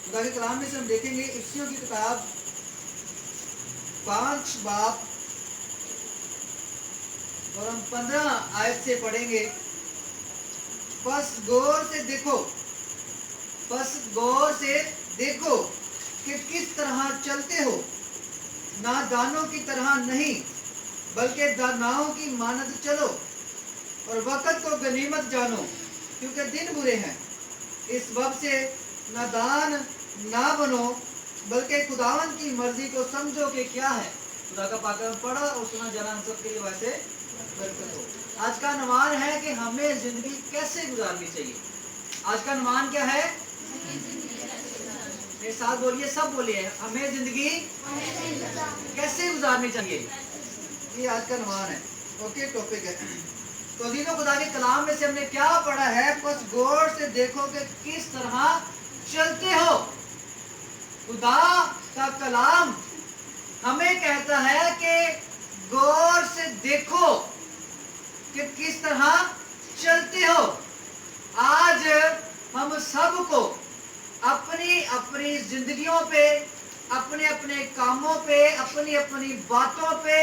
खुदा के कलाम में से हम देखेंगे इफ्सियों की किताब 5 बाब और हम 15 आयत से पढ़ेंगे। बस गौर से देखो कि किस तरह चलते हो, नादानों की तरह नहीं बल्कि दानाओं की मानद चलो, और वक़्त को गनीमत जानो क्योंकि दिन बुरे हैं। इस वक्त से नादान ना बनो बल्कि खुदावन की मर्जी को समझो कि क्या है। खुदा का पाकलाम पढ़ा और सुना जाना हम सब के लिए वैसे बरकत हो। आज का अनुमान है कि हमें जिंदगी कैसे गुजारनी चाहिए। आज का अनुमान क्या है? मेरे साथ बोलिए, सब बोलिए, हमें जिंदगी कैसे गुजारनी चाहिए, ये आज का अनुमान है। ओके, टॉपिक है। तो दिनों खुदा के कलाम में से हमने क्या पढ़ा है? बस गौर से देखो कि किस तरह चलते हो। खुदा का कलाम हमें कहता है कि गौर से देखो कि किस तरह चलते हो। आज हम सबको अपनी अपनी जिंदगियों पे, अपने अपने कामों पे, अपनी अपनी बातों पे,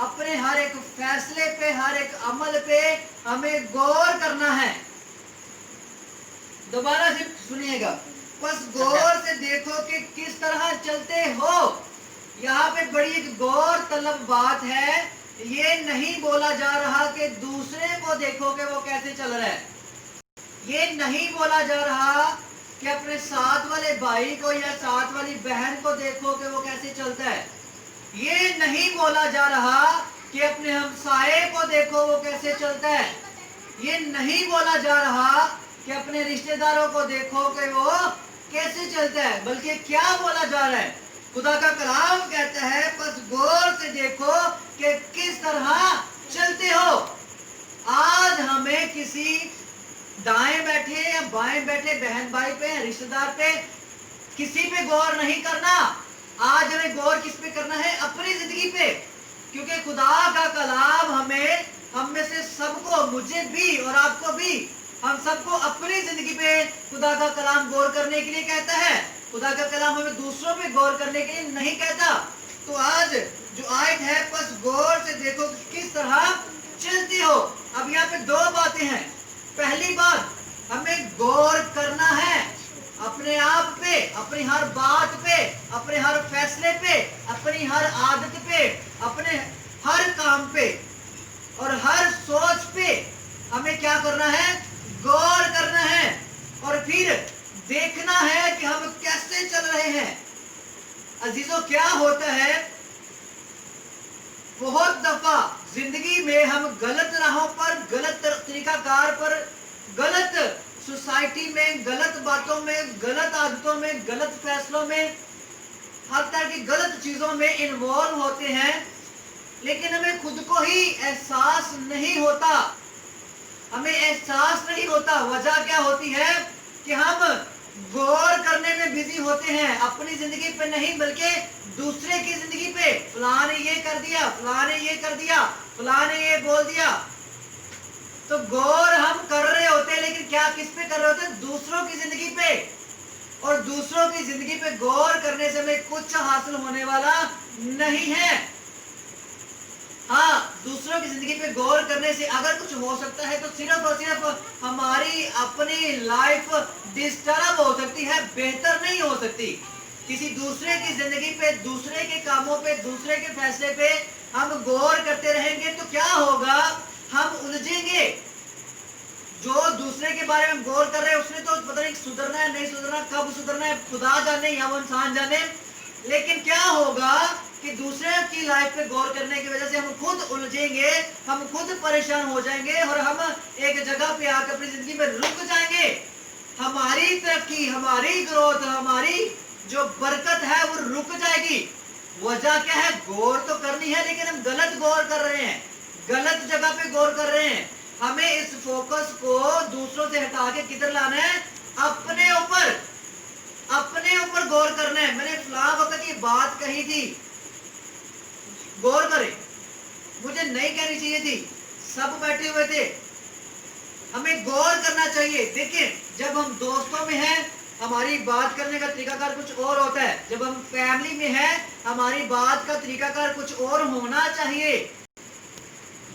अपने हर एक फैसले पे, हर एक अमल पे हमें गौर करना है। दोबारा से सुनिएगा, बस गौर से देखो कि किस तरह चलते हो। यहाँ पे बड़ी एक गौर तलब बात है। ये नहीं बोला जा रहा कि दूसरे को देखो कि वो कैसे चल रहा है। ये नहीं बोला जा रहा कि अपने साथ वाले भाई को या साथ वाली बहन को देखो कि वो कैसे चलता है। ये नहीं बोला जा रहा कि अपने हमसाये को देखो वो कैसे चलता है। ये नहीं बोला जा रहा कि अपने रिश्तेदारों को देखो कि वो कैसे चलता है। बल्कि क्या बोला जा रहा है? खुदा का कलाम कहता है बस गौर से देखो कि किस तरह चलते हो। आज हमें किसी दाएं बैठे या बाएं बैठे बहन भाई पे, रिश्तेदार पे, किसी पे गौर नहीं करना। आज हमें गौर किस पे करना है? अपनी जिंदगी पे। क्योंकि खुदा का कलाम हम में से सबको, मुझे भी और आपको भी, हम सबको अपनी जिंदगी पे खुदा का कलाम गौर करने के लिए कहता है। खुदा का कलाम हमें दूसरों पे गौर करने के लिए नहीं कहता। तो आज जो आयत है, बस गौर से देखो किस तरह चलती हो। अब यहाँ पे दो बातें हैं। पहली बात, हमें गौर करना है अपने आप पे, अपनी हर बात पे, अपने हर फैसले पे, अपनी हर आदत पे, अपने हर काम पे और हर सोच पे हमें क्या करना है? गौर करना है। और फिर देखना है कि हम कैसे चल रहे हैं। अजीजों, क्या होता है, बहुत दफा जिंदगी में हम गलत राहों पर, गलत तरीकाकार पर, गलत सोसाइटी में, गलत बातों में, गलत आदतों में, गलत फैसलों में, हर तरह की गलत चीजों में इन्वॉल्व होते हैं, लेकिन हमें खुद को ही एहसास नहीं होता। हमें एहसास नहीं होता। वजह क्या होती है कि हम गौर करने में बिजी होते हैं, अपनी जिंदगी पे नहीं बल्कि दूसरे की जिंदगी पे। फलां ने ये कर दिया, फलां ने ये कर दिया, फलां ने ये बोल दिया। तो गौर हम कर रहे होते हैं, लेकिन क्या किस पे कर रहे होते हैं? दूसरों की जिंदगी पे। और दूसरों की जिंदगी पे गौर करने से हमें कुछ हासिल होने वाला नहीं है। हाँ, दूसरों की जिंदगी पे गौर करने से अगर कुछ हो सकता है तो सिर्फ और सिर्फ हमारी अपनी लाइफ डिस्टर्ब हो सकती है, बेहतर नहीं हो सकती। किसी दूसरे की जिंदगी पे, दूसरे के कामों पे, दूसरे के फैसले पे हम गौर करते रहेंगे तो क्या होगा? हम उलझेंगे। जो दूसरे के बारे में गौर कर रहे हैं उसने तो पता नहीं सुधरना है, नहीं सुधरना, कब सुधरना है, खुदा जाने या वो इंसान जाने। लेकिन क्या होगा कि दूसरे की लाइफ पे गौर करने की वजह से हम खुद उलझेंगे, हम खुद परेशान हो जाएंगे और हम एक जगह पे आकर अपनी जिंदगी में रुक जाएंगे। हमारी तरक्की, हमारी ग्रोथ, हमारी जो बरकत है वो रुक जाएगी। वजह क्या है? गौर तो करनी है लेकिन हम गलत गौर कर रहे हैं, गलत जगह पे गौर कर रहे हैं। हमें इस फोकस को दूसरों से हटा के किधर लाना है? अपने ऊपर, अपने ऊपर गौर करना है। मैंने फलां वक्त ये बात कही थी, गौर करें, मुझे नहीं कहनी चाहिए थी, सब बैठे हुए थे, हमें गौर करना चाहिए। देखिए, जब हम दोस्तों में हैं हमारी बात करने का तरीकाकार कुछ और होता है, जब हम फैमिली में हैं हमारी बात का तरीकाकार कुछ और होना चाहिए।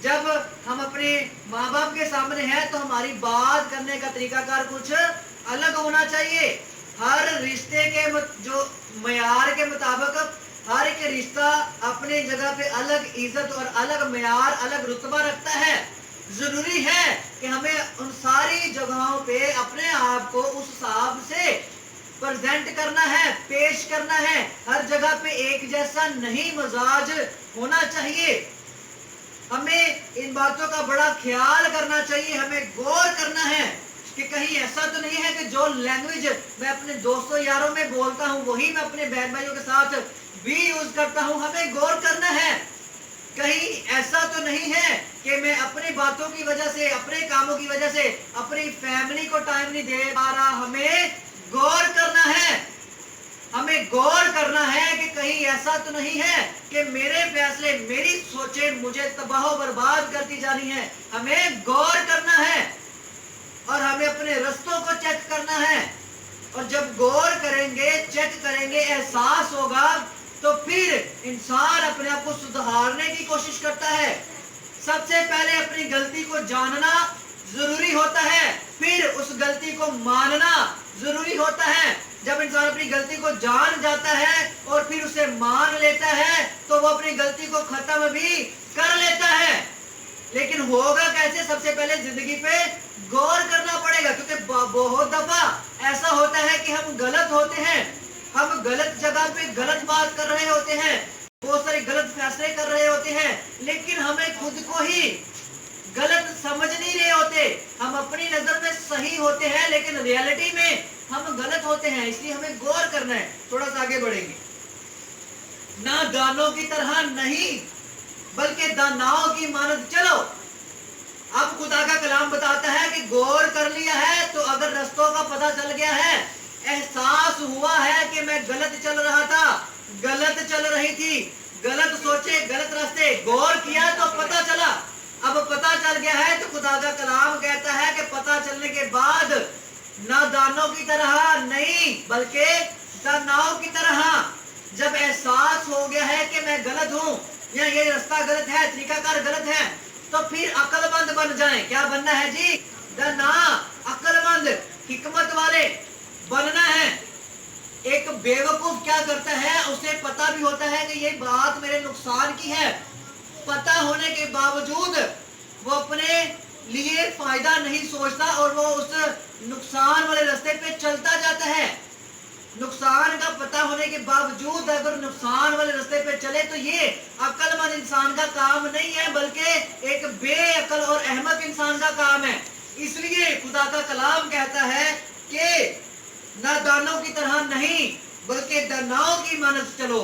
जब हम अपने माँ बाप के सामने हैं तो हमारी बात करने का तरीकाकार कुछ अलग होना चाहिए। हर रिश्ते के जो मयार के मुताबिक हर एक रिश्ता अपने जगह पे अलग इज्जत और अलग मयार अलग रुतबा रखता है। जरूरी है कि हमें उन सारी जगहों पे अपने आप को उस हिसाब से प्रेजेंट करना है, पेश करना है। हर जगह पे एक जैसा नहीं मिजाज होना चाहिए। हमें इन बातों का बड़ा ख्याल करना चाहिए, हमें गौर करना है कि कहीं ऐसा तो नहीं है कि जो लैंग्वेज मैं अपने दोस्तों यारों में बोलता हूँ वही मैं अपने बहन भाइयों के साथ भी यूज करता हूँ। हमें गौर करना है कहीं ऐसा तो नहीं है कि मैं अपनी बातों की वजह से, अपने कामों की वजह से अपनी फैमिली को टाइम नहीं दे पा रहा। हमें गौर करना है, हमें गौर करना है कि कहीं ऐसा तो नहीं है कि मेरे फैसले, मेरी सोचें मुझे तबाह बर्बाद करती जानी है। हमें गौर करना है और हमें अपने रास्तों को चेक करना है। और जब गौर करेंगे, चेक करेंगे, एहसास होगा तो फिर इंसान अपने आप को सुधारने की कोशिश करता है। सबसे पहले अपनी गलती को जानना जरूरी होता है, फिर उस गलती को मानना जरूरी होता है। जब इंसान अपनी गलती को जान जाता है और फिर उसे मान लेता है तो वो अपनी गलती को खत्म भी कर लेता है। लेकिन होगा कैसे? सबसे पहले जिंदगी पे गौर करना पड़ेगा, क्योंकि बहुत दफा ऐसा होता है कि हम गलत होते हैं, हम गलत जगह पे गलत बात कर रहे होते हैं, बहुत सारे गलत फैसले कर रहे होते हैं, लेकिन हमें खुद को ही गलत समझ नहीं रहे होते। हम अपनी नजर में सही होते हैं लेकिन रियलिटी में हम गलत होते हैं। इसलिए हमें गौर करना है। थोड़ा सा आगे बढ़ेंगे। ना दानों की तरह नहीं बल्कि दानाओं की मानद चलो। अब खुदा का कलाम बताता है कि गौर कर लिया है तो अगर रास्तों का पता चल गया है, एहसास हुआ है कि मैं गलत चल रहा था, गलत चल रही थी, गलत सोचे, गलत रास्ते, गौर किया तो पता चला। अब पता चल गया है तो खुदा का कलाम कहता है कि पता चलने के बाद नादानों की तरह नहीं बल्कि दानाओं की तरह, जब एहसास हो गया है कि मैं गलत हूं या ये रास्ता गलत है, तरीकाकार गलत है, तो फिर अक्लमंद बन जाएं। क्या बनना है जी? दाना, अक्लमंद, हिकमत वाले बनना है। एक बेवकूफ क्या करता है, उसे पता भी होता है कि ये बात मेरे नुकसान की है, पता होने के बावजूद वो अपने लिए फायदा नहीं सोचता और वो उस नुकसान वाले रास्ते पे चलता जाता है। नुकसान का पता होने के बावजूद अगर नुकसान वाले रास्ते पे चले तो ये अक्लमंद इंसान का काम नहीं है बल्कि एक बेअक्ल और अहमक इंसान का काम है। इसलिए खुदा का कलाम कहता है कि नादानों की तरह नहीं बल्कि दानाओं की मानद चलो,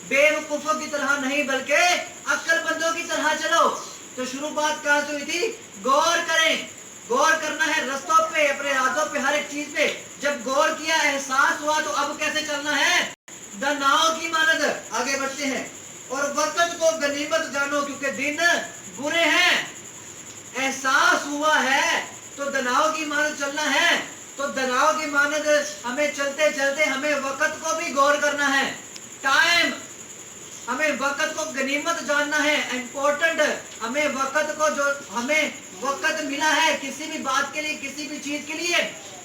बेवकूफों की तरह नहीं बल्कि अक्लमंदों की तरह चलो। तो शुरू बात कहां से हुई थी? गौर करें। गौर करना है रास्तों पे, अपने इरादों पे, हर एक चीज पे। जब गौर किया, एहसास हुआ तो अब कैसे चलना है? दानाओं की मानद। आगे बढ़ते हैं। और वक्त को गनीमत जानो क्योंकि दिन बुरे हैं। एहसास हुआ है तो दानाओं की मानद चलना है। तो दानाओं की मानद हमें चलते चलते हमें वक्त को भी गौर करना है। टाइम, हमें वक्त को गनीमत जानना है, इम्पोर्टेंट। हमें वक्त को, जो हमें वक्त मिला है किसी भी बात के लिए, किसी भी चीज के लिए,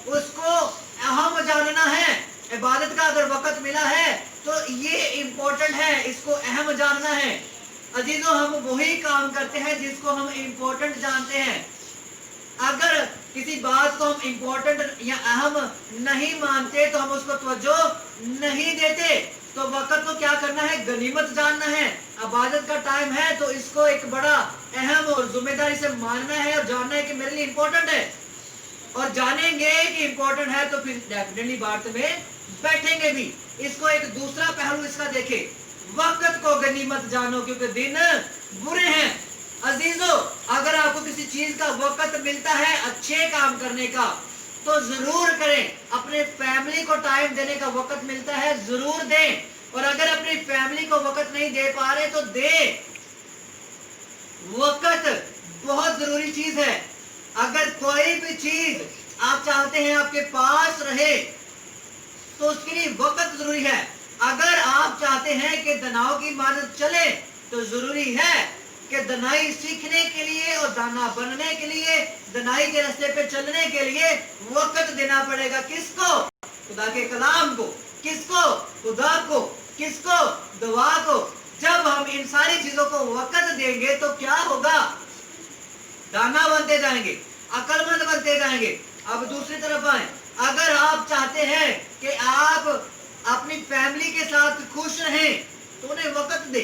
उसको अहम जानना है। इबादत का अगर वक्त मिला है तो ये इम्पोर्टेंट है, इसको अहम जानना है। अजीजों, हम वही काम करते हैं जिसको हम इम्पोर्टेंट जानते हैं। अगर किसी बात को हम इम्पोर्टेंट या अहम नहीं मानते तो हम उसको तवज्जो नहीं देते। तो वक्त को क्या करना है? गनीमत जानना है। इबादत का टाइम है तो इसको एक बड़ा अहम और जिम्मेदारी से मानना है और जानना है कि मेरे लिए इम्पोर्टेंट है। और जानेंगे कि इम्पोर्टेंट है तो फिर डेफिनेटली बात में बैठेंगे भी। इसको एक दूसरा पहलू इसका देखे, वक्त को गनीमत जानो क्योंकि दिन बुरे हैं। अजीजों, अगर आपको किसी चीज का वक्त मिलता है अच्छे काम करने का तो जरूर करें। अपने फैमिली को टाइम देने का वक्त मिलता है, जरूर दें। और अगर अपनी फैमिली को वक्त नहीं दे पा रहे तो दें। वक्त बहुत जरूरी चीज है। अगर कोई भी चीज आप चाहते हैं आपके पास रहे जरूरी है। अगर आप चाहते हैं कि दनाव की इबादत चले तो जरूरी है कि दनाई सीखने के लिए और दाना बनने के लिए, दनाई के रास्ते पे चलने के लिए वक्त देना पड़ेगा। किसको? खुदा के कलाम को। किसको? खुदा को। किसको? दुआ को। जब हम इन सारी चीजों को वक्त देंगे तो क्या होगा? दाना बनते जाएंगे, अक्लमंद बनते जाएंगे। अब दूसरी तरफ आए, अगर आप चाहते हैं कि आप अपनी फैमिली के साथ खुश रहें तो उन्हें वक्त दे।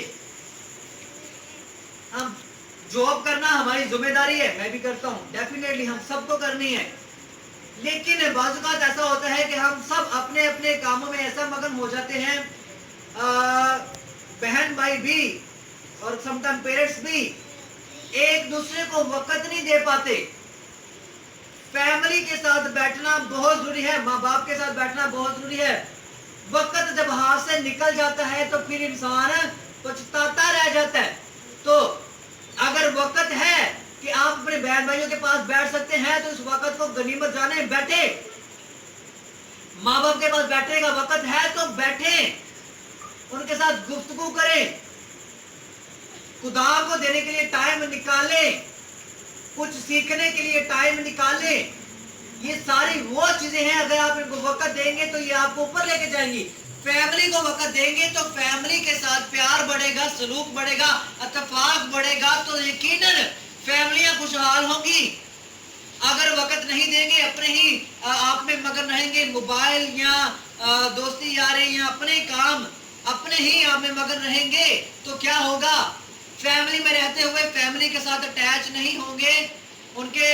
हम जॉब करना हमारी जिम्मेदारी है, मैं भी करता हूँ, डेफिनेटली हम सबको करनी है। लेकिन बाज़ औक़ात ऐसा होता है कि हम सब अपने अपने कामों में ऐसा मगन हो जाते हैं, बहन भाई भी और समटाइम पेरेंट्स भी एक दूसरे को वक्त नहीं दे पाते। फैमिली के साथ बैठना बहुत जरूरी है, माँ बाप के साथ बैठना बहुत जरूरी है। वक्त जब हाथ से निकल जाता है तो फिर इंसान पछताता रह जाता है। तो अगर वक्त है कि आप अपने बहन भाइयों के पास बैठ सकते हैं तो इस वक्त को गनीमत जाने, बैठे। माँ बाप के पास बैठने का वक्त है तो बैठे, उनके साथ गुफ्तगू करें, खुदा को देने के लिए टाइम निकालें, कुछ सीखने के लिए टाइम निकालें। ये सारी वो चीजें हैं, अगर आप इनको वक्त देंगे तो ये आपको ऊपर लेके जाएंगी। फैमिली को वक्त देंगे तो फैमिली के साथ प्यार बढ़ेगा, सलूक बढ़ेगा, इत्तेफाक बढ़ेगा, तो यकीनन फैमिलियां खुशहाल होंगी। अगर वक्त नहीं देंगे, अपने ही आप में मगन रहेंगे, मोबाइल या दोस्ती यारी या अपने काम, अपने ही आप में मगन रहेंगे, तो क्या होगा? फैमिली में रहते हुए फैमिली के साथ अटैच नहीं होंगे, उनके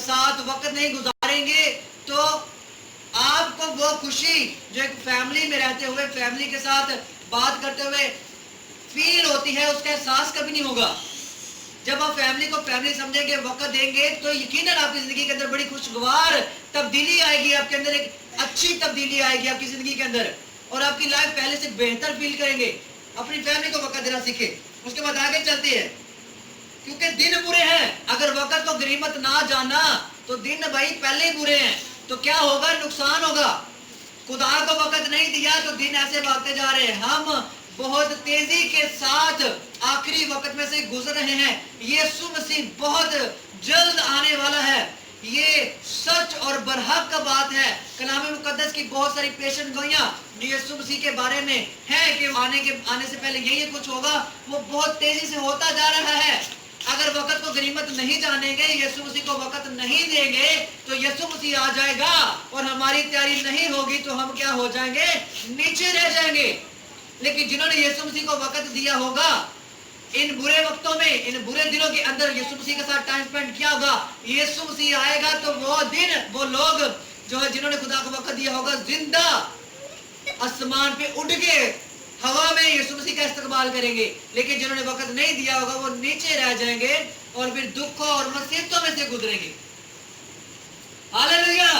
साथ वक्त नहीं गुजारेंगे, तो आपको वो खुशी जो एक फैमिली में रहते हुए फैमिली के साथ बात करते हुए फील होती है, उसका एहसास कभी नहीं होगा। जब आप फैमिली को फैमिली समझेंगे, वक्त देंगे, तो यकीनन आपकी जिंदगी के अंदर बड़ी खुशगवार तब्दीली आएगी, आपके अंदर एक अच्छी तब्दीली आएगी आपकी जिंदगी के अंदर, और आपकी लाइफ पहले से बेहतर फील करेंगे। अपनी फैमिली को वक्त देना सीखे, उसके बाद आगे चलते हैं, क्योंकि दिन बुरे हैं। अगर वक्त को गनीमत ना जाना तो दिन भाई पहले ही बुरे हैं, तो क्या होगा? नुकसान होगा। खुदा को वक्त नहीं दिया तो दिन ऐसे भागते जा रहे हैं। हम बहुत तेजी के साथ आखिरी वक्त में से गुजर रहे हैं। यीशु मसीह बहुत जल्द आने वाला है, ये सच और बरहक का बात है। कलाम मुकद्दस की बहुत सारी पेशन गोइयां यीशु मसीह के बारे में है कि आने से पहले ये कुछ होगा, वो बहुत तेजी से होता जा रहा है। अगर वक्त को गनीमत नहीं जानेंगे, यीशु मसीह को वक्त नहीं देंगे, तो यीशु मसीह आ जाएगा और हमारी तैयारी नहीं होगी तो हम क्या हो जाएंगे? नीचे रह जाएंगे। लेकिन जिन्होंने यीशु मसीह को वक्त दिया होगा, इन बुरे वक्तों में, इन बुरे दिनों के अंदर यीशु मसीह के साथ टाइम स्पेंड किया होगा, यीशु मसीह आएगा तो वो दिन, वो लोग जो है जिन्होंने खुदा को वक्त दिया होगा, जिंदा आसमान पे उड़ के हवा में यीशु मसीह का इस्तकबाल करेंगे। लेकिन जिन्होंने वक्त नहीं दिया होगा वो नीचे रह जाएंगे और फिर दुखों और मुसीबतों में से गुजरेंगे। हालेलुया।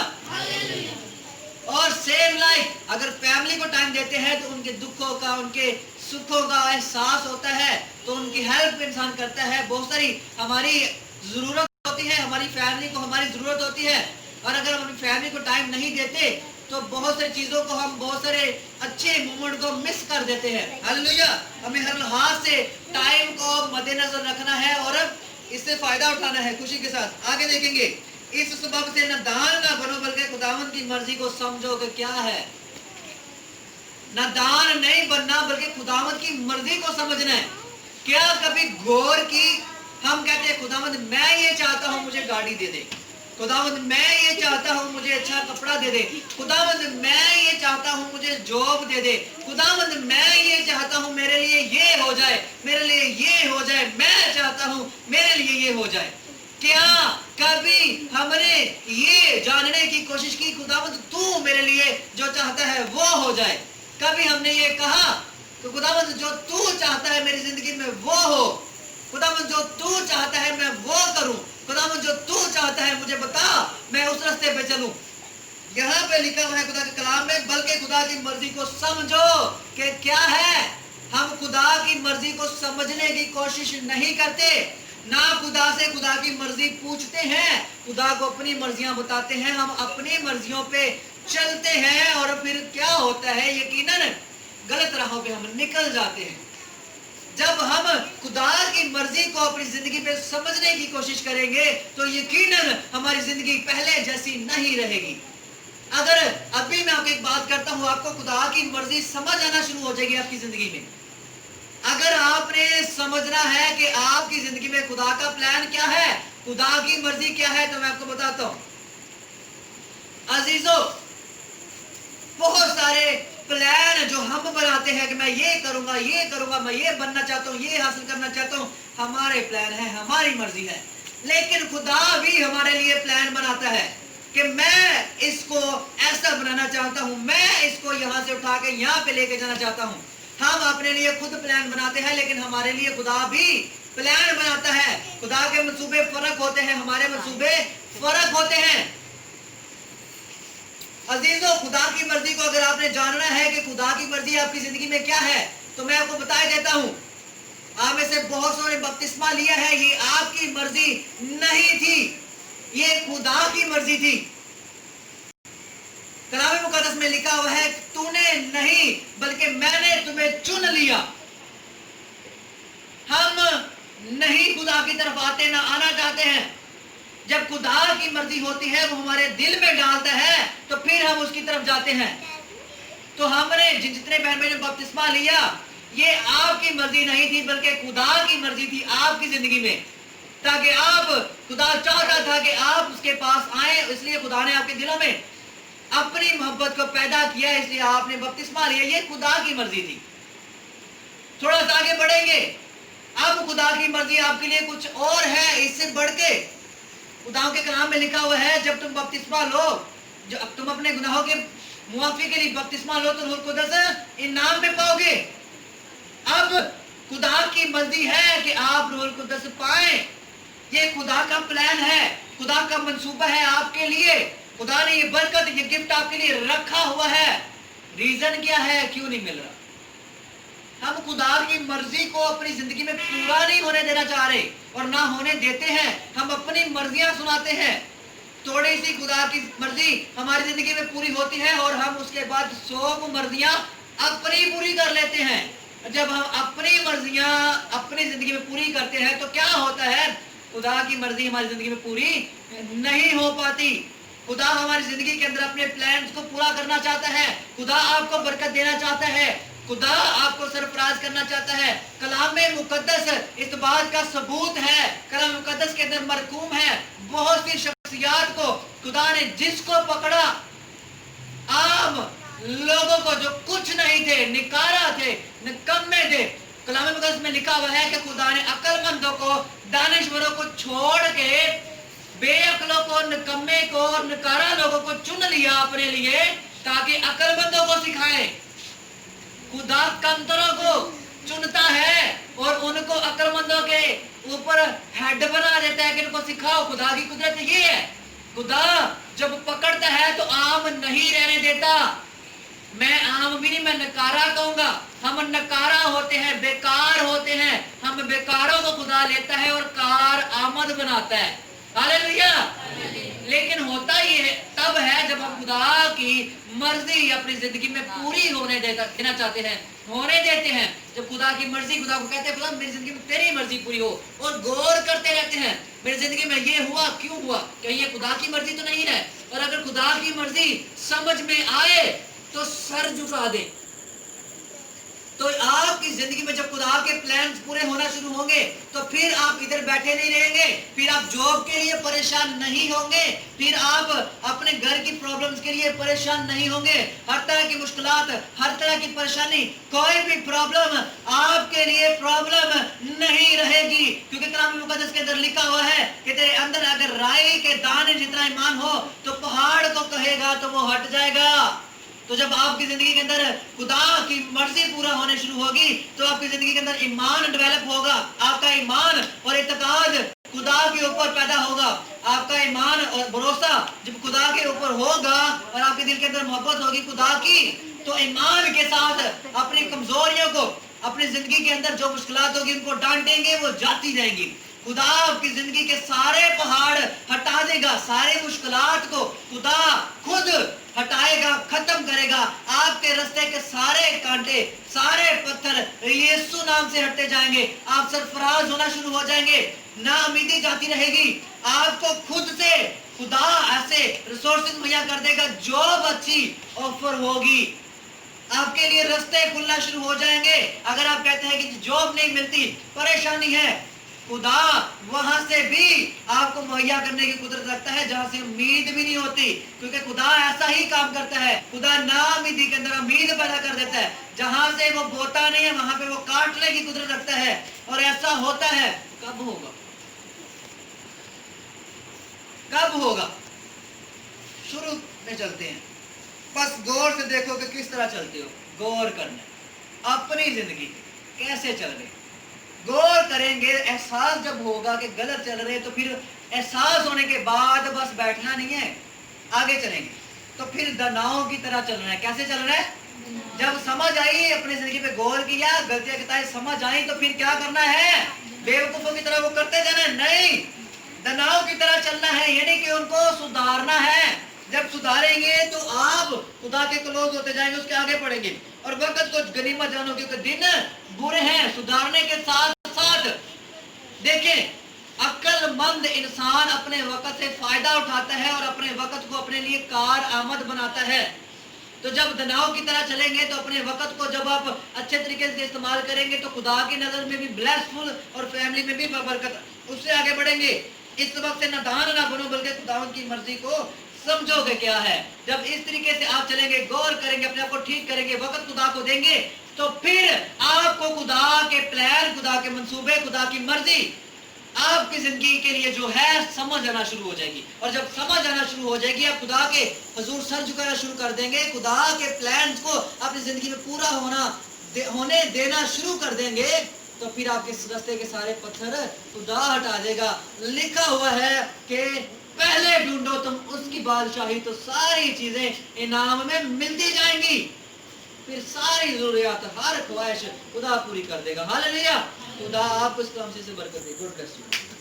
और सेम लाइफ, अगर फैमिली को टाइम देते हैं तो उनके दुखों का, उनके सुखों का एहसास होता है, तो उनकी हेल्प इंसान करता है। बहुत सारी हमारी जरूरत होती है, हमारी फैमिली को हमारी जरूरत होती है, और अगर हम अपनी फैमिली को टाइम नहीं देते तो बहुत सारी चीजों को, हम बहुत सारे अच्छे मोमेंट को मिस कर देते हैं। हालेलुया। हमें हर लिहाज से टाइम को मद्देनजर रखना है और इससे फायदा उठाना है खुशी के साथ। आगे देखेंगे, इस सबब से नादान ना बनो बल्कि खुदावंद की मर्जी को समझो कि क्या है। नादान नहीं बनना बल्कि खुदावंद की मर्जी को समझना है। क्या कभी गौर की, हम कहते हैं खुदावंद मैं ये चाहता हूं मुझे गाड़ी दे दे, खुदावंद मैं ये चाहता हूँ मुझे अच्छा कपड़ा दे दे, खुदावंद मैं ये चाहता हूँ मुझे जॉब दे दे, खुदावंद मैं ये चाहता हूँ मेरे लिए ये हो जाए, मेरे लिए ये हो जाए, मैं चाहता हूँ मेरे लिए ये हो जाए। क्या कभी हमने ये जानने की कोशिश की खुदावंद तू मेरे लिए जो चाहता है वो हो जाए? कभी हमने ये कहा कि खुदावंद जो तू चाहता है मेरी जिंदगी में वो हो, खुदावंद जो तू चाहता है मैं वो करूं, खुदावंद जो तू चाहता है मुझे बता, मैं उस रास्ते पे चलूं। यहाँ पे लिखा हुआ है खुदा के कलाम में, बल्कि खुदा की मर्जी को समझो कि क्या है। हम खुदा की मर्जी को समझने की कोशिश नहीं करते, ना खुदा से खुदा की मर्जी पूछते हैं, खुदा को अपनी मर्जियां बताते हैं। हम अपनी मर्जियों पे चलते हैं और फिर क्या होता है, यकीनन गलत राहों पे हम निकल जाते हैं। जब हम खुदा की मर्जी को अपनी जिंदगी में समझने की कोशिश करेंगे तो यकीनन हमारी जिंदगी पहले जैसी नहीं रहेगी। अगर अभी मैं आपको एक बात करता हूं, आपको खुदा की मर्जी समझ आना शुरू हो जाएगी आपकी जिंदगी में। अगर आपने समझना है कि आपकी जिंदगी में खुदा का प्लान क्या है, खुदा की मर्जी क्या है, तो मैं आपको बताता हूं। अजीजों, बहुत सारे प्लान जो हम बनाते हैं कि मैं ये करूंगा, मैं ये बनना चाहता हूं, ये हासिल करना चाहता हूं, हमारे प्लान है, हमारी मर्जी है। लेकिन खुदा भी हमारे लिए प्लान बनाता है कि मैं इसको ऐसा बनाना चाहता हूं, मैं इसको यहां से उठा के यहां पे लेके जाना चाहता हूं। हम अपने लिए खुद प्लान बनाते हैं, लेकिन हमारे लिए खुदा भी प्लान बनाता है। खुदा के मंसूबे फर्क होते हैं, हमारे मंसूबे फर्क होते हैं। अजीजों, खुदा की मर्जी को अगर आपने जानना है कि खुदा की मर्जी आपकी जिंदगी में क्या है, तो मैं आपको बता देता हूं। आप में से बहुत सारे बपतिस्मा लिया है, ये आपकी मर्जी नहीं थी, ये खुदा की मर्जी थी। कलाम मुकद्दस में लिखा हुआ है, तूने नहीं बल्कि मैंने तुम्हें चुन लिया। हम नहीं खुदा की तरफ आते, ना आना चाहते हैं। जब खुदा की मर्जी होती है, वो हमारे दिल में डालता है, तो फिर हम उसकी तरफ जाते हैं। तो हमने जितने बहन भाई ने बपतिस्मा लिया, ये आपकी मर्जी नहीं थी बल्कि खुदा की मर्जी थी आपकी जिंदगी में, ताकि आप, खुदा चाहता था कि आप उसके पास आए, इसलिए खुदा ने आपके दिलों में अपनी मोहब्बत को पैदा किया, इसलिए आपने बपतिस्मा लिया। ये खुदा की मर्जी थी। थोड़ा सा आगे बढ़ेंगे, अब खुदा की मर्जी आपके लिए कुछ और है, इससे बढ़ के खुदा के कलाम में लिखा हुआ है, जब तुम बपतिस्मा लो, जब तुम अपने गुनाहों के मुआफी के लिए बपतिस्मा लो, तो रूह कुदस इनाम में पाओगे। अब खुदा की मर्जी है कि आप रूह कुदस पाएं। ये खुदा का प्लान है, खुदा का मंसूबा है आपके लिए। खुदा ने ये बरकत, ये गिफ्ट आपके लिए रखा हुआ है। रीजन क्या है, क्यों नहीं मिल रहा? हम खुदा की मर्जी को अपनी जिंदगी में पूरा नहीं होने देना चाह रहे, और ना होने देते हैं। हम अपनी मर्जियां सुनाते हैं। थोड़ी सी खुदा की मर्जी हमारी जिंदगी में पूरी होती है और हम उसके बाद 100 मर्जियां अपनी पूरी कर लेते हैं। जब हम अपनी मर्जियां अपनी जिंदगी में पूरी करते हैं तो क्या होता है, खुदा की मर्जी हमारी जिंदगी में पूरी नहीं हो पाती। खुदा हमारी जिंदगी के अंदर अपने प्लान्स को पूरा करना चाहता है। खुदा आपको बरकत देना चाहता है। खुदा आपको सरफराज करना चाहता है। कलाम मुकद्दस इस बात का सबूत है। कलाम मुकद्दस के अंदर मरकूम है बहुत सी शख्सियात को खुदा ने जिसको पकड़ा, आम लोगों को जो कुछ नहीं थे, निकारा थे, निकम्मे थे। कलाम मुकद्दस में लिखा हुआ है कि खुदा ने अक्लमंदों को, दानिशवरों को छोड़ के बेअक्लों को, निकम्मे को और निकारा लोगों को चुन लिया अपने लिए, ताकि अक्लमंदों को सिखाए। खुदा कमतरों को चुनता है और उनको अक्लमंदों के ऊपर हेड बना देता है कि इनको सिखाओ। खुदा की कुदरत ये है, खुदा जब पकड़ता है तो आम नहीं रहने देता। मैं आम भी नहीं, मैं नकारा कहूंगा। हम नकारा होते हैं, बेकार होते हैं। हम बेकारों को खुदा लेता है और कार आमद बनाता है। हालेलुया। लेकिन होता ये तब है जब हम खुदा की मर्जी अपनी जिंदगी में पूरी होने देना चाहते हैं, होने देते हैं। जब खुदा की मर्जी, खुदा को कहते हैं खुदा मेरी जिंदगी में तेरी मर्जी पूरी हो, और गौर करते रहते हैं मेरी जिंदगी में ये हुआ, क्यों हुआ, कहीं ये खुदा की मर्जी तो नहीं है। और अगर खुदा की मर्जी समझ में आए तो सर झुका दे। तो आपकी जिंदगी में जब खुदा के प्लान्स पूरे होना शुरू होंगे तो फिर आप इधर बैठे नहीं रहेंगे, फिर आप जॉब के लिए परेशान नहीं होंगे, फिर आप अपने घर की प्रॉब्लम्स के लिए परेशान नहीं होंगे। हर तरह की मुश्किलात, हर तरह की परेशानी, कोई भी प्रॉब्लम आपके लिए प्रॉब्लम नहीं रहेगी, क्योंकि कलाम मुकद्दस के अंदर लिखा हुआ है कि तेरे अंदर अगर राई के दाने जितना ईमान हो तो पहाड़ को कहेगा तो वो हट जाएगा। तो जब आपकी जिंदगी के अंदर खुदा की मर्जी पूरा होने शुरू होगी तो आपकी जिंदगी के अंदर ईमान डेवलप होगा। आपका ईमान और इत्तेकाद खुदा के ऊपर पैदा होगा। आपका ईमान और भरोसा जब खुदा के ऊपर होगा और आपके दिल के अंदर मोहब्बत होगी खुदा की, तो ईमान के साथ अपनी कमजोरियों को, अपनी जिंदगी के अंदर जो मुश्किलात होगी उनको डांटेंगे, वो जाती रहेंगी। खुदा आपकी जिंदगी के सारे पहाड़ हटा देगा, सारे मुश्किलात को खुदा खुद हटाएगा, खत्म करेगा। आपके रास्ते के सारे कांटे, सारे पत्थर यीशु नाम से हटते जाएंगे। आप सरफराज होना शुरू हो जाएंगे, नाउमीदी जाती रहेगी। आपको खुद से खुदा ऐसे रिसोर्सेज मुहैया कर देगा, जॉब अच्छी ऑफर होगी, आपके लिए रास्ते खुलना शुरू हो जाएंगे। अगर आप कहते हैं कि जॉब नहीं मिलती, परेशानी है, खुदा वहां से भी आपको मुहैया करने की कुदरत रखता है जहां से उम्मीद भी नहीं होती, क्योंकि खुदा ऐसा ही काम करता है। खुदा नाउमीदी के अंदर उम्मीद पैदा कर देता है। जहां से वो बोता नहीं है वहां पे वो काटने की कुदरत रखता है। और ऐसा होता है। कब होगा? कब होगा? शुरू में चलते हैं, बस गौर से देखो कि किस तरह चलते हो। गौर करना अपनी जिंदगी कैसे चल रही, गौर करेंगे। एहसास जब होगा कि गलत चल रहे, तो फिर एहसास होने के बाद बस बैठना नहीं है, आगे चलेंगे। तो फिर दनाओं की तरह चलना है। कैसे चलना है? जब समझ आई, अपनी जिंदगी पे गौर किया, गलतियां बताई, समझ आई, तो फिर क्या करना है? बेवकूफों की तरह वो करते जाना है? नहीं, दनाओं की तरह चलना है, यानी कि उनको सुधारना है। जब सुधारेंगे तो आप खुदा के क्लोज होते जाएंगे, उसके आगे बढ़ेंगे। और वक्त को गनीमत जानो, क्योंकि दिन बुरे हैं। सुधारने के साथ साथ देखें, अक्लमंद इंसान अपने वक्त से फायदा उठाता है और अपने वक्त को अपने लिए कार आमद बनाता है। तो जब दनाव की तरह चलेंगे, तो अपने वक्त को जब आप अच्छे तरीके से इस्तेमाल करेंगे, तो खुदा की नजर में भी ब्लेसफुल और फैमिली में भी बरकत, उससे आगे बढ़ेंगे। इस वक्त से नादान ना बनो, बल्कि खुदा की मर्जी को समझोगे क्या है। जब इस तरीके से आप चलेंगे, गौर करेंगे, अपने आप को ठीक करेंगे, वक्त खुदा को देंगे, तो फिर आपको खुदा के प्लान, खुदा के मंसूबे, खुदा की मर्जी आपकी जिंदगी के लिए जो है समझ आना शुरू हो जाएगी। और जब समझ आना शुरू हो जाएगी, आप खुदा के हुजूर सर झुकाना शुरू कर देंगे, खुदा के प्लान्स को अपनी जिंदगी में पूरा होने देना शुरू कर देंगे, तो फिर आपके रास्ते के सारे पत्थर खुदा हटा देगा। लिखा हुआ है कि पहले ढूंढो तुम उसकी बादशाही, तो सारी चीजें इनाम में मिलती जाएंगी। फिर सारी जरूरियात, हर ख्वाहिश खुदा पूरी कर देगा। हालेलुया। खुदा आप इस काम से बरकत दे। God bless you.